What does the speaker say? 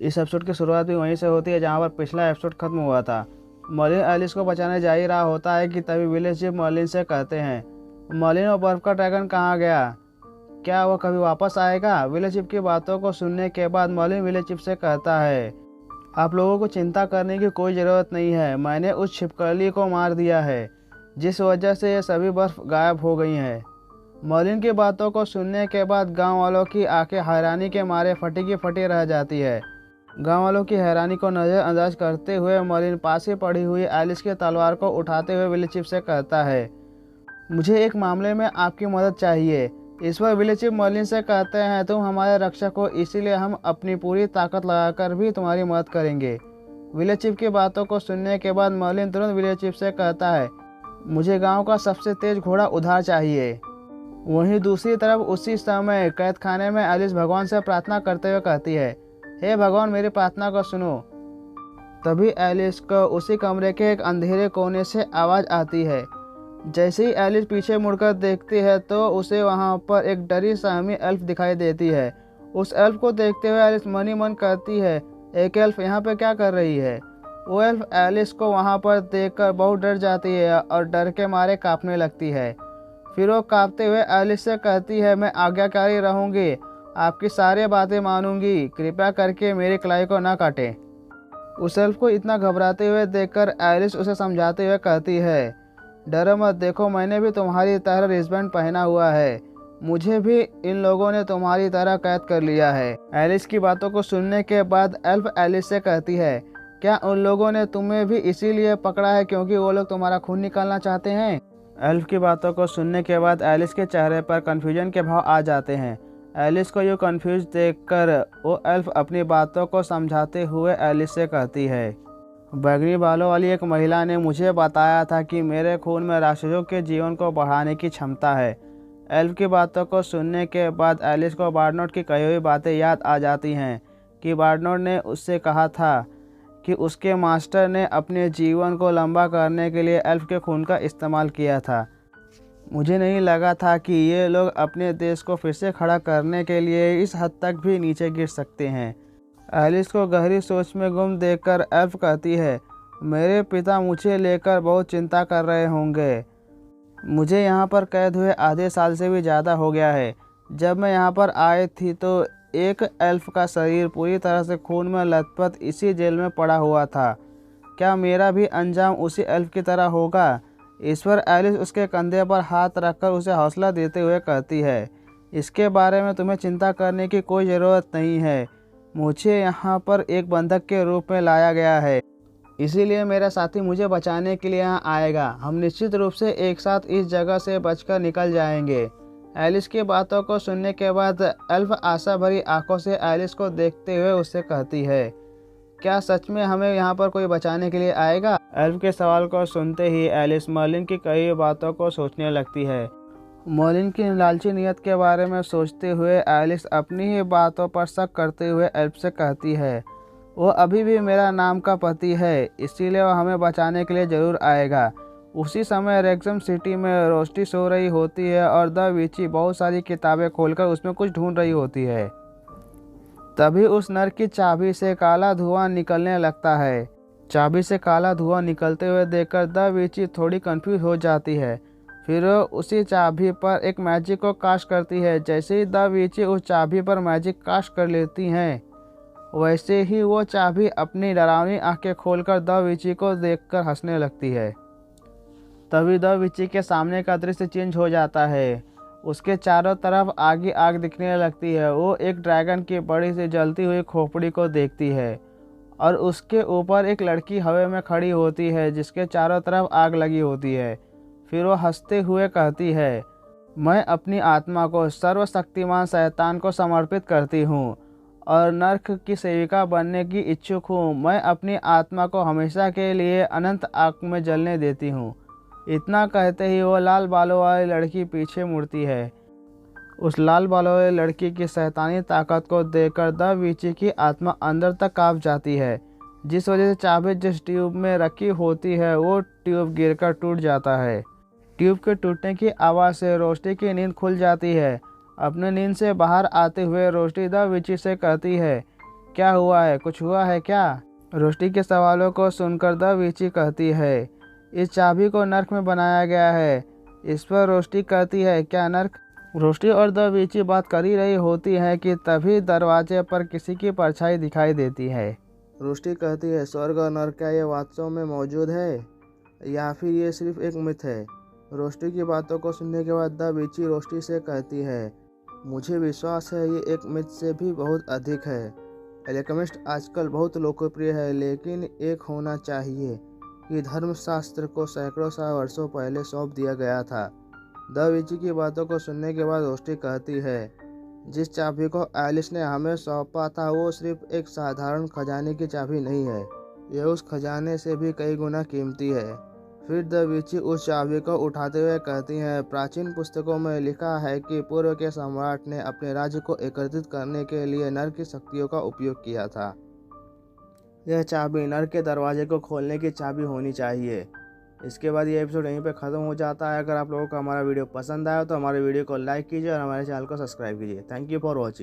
इस एपिसोड की शुरुआत भी वहीं से होती है जहाँ पर पिछला एपिसोड खत्म हुआ था। मर्लिन एलिस को बचाने जा ही रहा होता है कि तभी विलेज चिफ मर्लिन से कहते हैं, मर्लिन और बर्फ का ड्रैगन कहाँ गया, क्या वो कभी वापस आएगा। विलेज चिफ की बातों को सुनने के बाद मर्लिन विलेज चिफ से कहता है, आप लोगों को चिंता करने की कोई ज़रूरत नहीं है, मैंने उस छिपकली को मार दिया है जिस वजह से ये सभी बर्फ गायब हो गई हैं। मर्लिन की बातों को सुनने के बाद गांव वालों की आंखें हैरानी के मारे फटी की फटी रह जाती है। गांव वालों की हैरानी को नज़रअंदाज करते हुए मर्लिन पास ही पड़ी हुई एलिस की तलवार को उठाते हुए विलेज चिफ से कहता है, मुझे एक मामले में आपकी मदद चाहिए। इस पर विलेज चिफ मर्लिन से कहते हैं, तुम हमारे रक्षक हो, इसीलिए हम अपनी पूरी ताकत लगाकर भी तुम्हारी मदद करेंगे। विलेज चिफ की बातों को सुनने के बाद मर्लिन तुरंत विलेज चिफ से कहता है, मुझे गांव का सबसे तेज घोड़ा उधार चाहिए। वहीं दूसरी तरफ उसी समय कैद खाने में एलिस भगवान से प्रार्थना करते हुए कहती है, हे भगवान मेरी प्रार्थना को सुनो। तभी एलिस को उसी कमरे के एक अंधेरे कोने से आवाज़ आती है। जैसे ही एलिस पीछे मुड़कर देखती है तो उसे वहां पर एक डरी सहमी एल्फ दिखाई देती है। उस एल्फ को देखते हुए एलिस मन ही मन कहती है, एक एल्फ यहाँ पे क्या कर रही है। वो एल्फ एलिस को वहां पर देखकर बहुत डर जाती है और डर के मारे कांपने लगती है। फिर वो कांपते हुए एलिस से कहती है, मैं आज्ञाकारी रहूंगी, आपकी सारी बातें मानूंगी, कृपया करके मेरी कलाई को ना काटें। उस एल्फ को इतना घबराते हुए देखकर एलिस उसे समझाते हुए कहती है, डरो मत, देखो मैंने भी तुम्हारी तरह रिस्बैंड पहना हुआ है, मुझे भी इन लोगों ने तुम्हारी तरह कैद कर लिया है। एलिस की बातों को सुनने के बाद एल्फ एलिस से कहती है, क्या उन लोगों ने तुम्हें भी इसीलिए पकड़ा है क्योंकि वो लोग तुम्हारा खून निकालना चाहते हैं। एल्फ की बातों को सुनने के बाद एलिस के चेहरे पर कन्फ्यूजन के भाव आ जाते हैं। एलिस को यूँ कन्फ्यूज देखकर वो एल्फ अपनी बातों को समझाते हुए एलिस से कहती है, बैगनी बालों वाली एक महिला ने मुझे बताया था कि मेरे खून में राक्षसों के जीवन को बढ़ाने की क्षमता है। एल्फ की बातों को सुनने के बाद एलिस को बार्डनोट की कही हुई बातें याद आ जाती हैं कि बार्डनोट ने उससे कहा था कि उसके मास्टर ने अपने जीवन को लंबा करने के लिए एल्फ के खून का इस्तेमाल किया था। मुझे नहीं लगा था कि ये लोग अपने देश को फिर से खड़ा करने के लिए इस हद तक भी नीचे गिर सकते हैं। एलिस को गहरी सोच में गुम देखकर एल्फ कहती है, मेरे पिता मुझे लेकर बहुत चिंता कर रहे होंगे। मुझे यहाँ पर कैद हुए आधे साल से भी ज़्यादा हो गया है। जब मैं यहाँ पर आई थी तो एक एल्फ का शरीर पूरी तरह से खून में लथपथ इसी जेल में पड़ा हुआ था। क्या मेरा भी अंजाम उसी एल्फ की तरह होगा। इस पर एलिस उसके कंधे पर हाथ रखकर उसे हौसला देते हुए कहती है, इसके बारे में तुम्हें चिंता करने की कोई ज़रूरत नहीं है, मुझे यहाँ पर एक बंधक के रूप में लाया गया है, इसीलिए मेरा साथी मुझे बचाने के लिए यहाँ आएगा। हम निश्चित रूप से एक साथ इस जगह से बचकर निकल जाएंगे। एलिस की बातों को सुनने के बाद एल्फ आशा भरी आंखों से एलिस को देखते हुए उससे कहती है, क्या सच में हमें यहाँ पर कोई बचाने के लिए आएगा। एल्फ के सवाल को सुनते ही एलिस मर्लिन की कई बातों को सोचने लगती है। मर्लिन की लालची नीयत के बारे में सोचते हुए एलिस अपनी ही बातों पर शक करते हुए एल्फ से कहती है, वो अभी भी मेरा नाम का पति है, इसीलिए वो हमें बचाने के लिए ज़रूर आएगा। उसी समय रेक्सम सिटी में रोशनी सो रही होती है और द विची बहुत सारी किताबें खोलकर उसमें कुछ ढूंढ रही होती है। तभी उस नर की चाबी से काला धुआं निकलने लगता है। चाबी से काला धुआं निकलते हुए देखकर द विची थोड़ी कंफ्यूज हो जाती है। फिर उसी चाबी पर एक मैजिक को कास्ट करती है। जैसे ही द विची उस चाबी पर मैजिक कास्ट कर लेती हैं, वैसे ही वो चाबी अपनी डरावनी आंखें खोलकर द विची को देखकर हंसने लगती है। तभी द विची के सामने का दृश्य चेंज हो जाता है। उसके चारों तरफ आग ही आग दिखने लगती है। वो एक ड्रैगन की बड़ी सी जलती हुई खोपड़ी को देखती है और उसके ऊपर एक लड़की हवा में खड़ी होती है जिसके चारों तरफ आग लगी होती है। फिर वो हंसते हुए कहती है, मैं अपनी आत्मा को सर्वशक्तिमान शैतान को समर्पित करती हूँ और नर्क की सेविका बनने की इच्छुक हूँ। मैं अपनी आत्मा को हमेशा के लिए अनंत आग में जलने देती हूँ। इतना कहते ही वो लाल बालों वाली लड़की पीछे मुड़ती है। उस लाल बालों वाली लड़की की शैतानी ताकत को देखकर द विची की आत्मा अंदर तक कांप जाती है, जिस वजह से चाबी जिस ट्यूब में रखी होती है वो ट्यूब गिरकर टूट जाता है। ट्यूब के टूटने की आवाज़ से रोशनी की नींद खुल जाती है। अपने नींद से बाहर आते हुए रोशनी द विची से कहती है, क्या हुआ है, कुछ हुआ है क्या? रोस्टी के सवालों को सुनकर द विची कहती है, इस चाबी को नर्क में बनाया गया है। इस पर रोस्टी कहती है, क्या नर्क? रोस्टी और द विची बात कर ही रही होती है कि तभी दरवाजे पर किसी की परछाई दिखाई देती है। रोस्टी कहती है, स्वर्ग और नर्क क्या ये वास्तव में मौजूद है या फिर ये सिर्फ एक मिथ है? रोस्टी की बातों को सुनने के बाद द विची रोस्टी से कहती है, मुझे विश्वास है ये एक मिथ से भी बहुत अधिक है। एल्केमिस्ट आजकल बहुत लोकप्रिय है, लेकिन एक होना चाहिए कि धर्मशास्त्र को सैकड़ों साल वर्षों पहले सौंप दिया गया था। द विची की बातों को सुनने के बाद रोस्टी कहती है, जिस चाबी को एलिस ने हमें सौंपा था वो सिर्फ एक साधारण खजाने की चाबी नहीं है, यह उस खजाने से भी कई गुना कीमती है। फिर द विची उस चाबी को उठाते हुए कहती हैं, प्राचीन पुस्तकों में लिखा है कि पूर्व के सम्राट ने अपने राज्य को एकत्रित करने के लिए नर्क की शक्तियों का उपयोग किया था। यह चाबी नर्क के दरवाजे को खोलने की चाबी होनी चाहिए। इसके बाद ये एपिसोड यहीं पे ख़त्म हो जाता है। अगर आप लोगों को हमारा वीडियो पसंद आया तो हमारे वीडियो को लाइक कीजिए और हमारे चैनल को सब्सक्राइब कीजिए। Thank you for watching.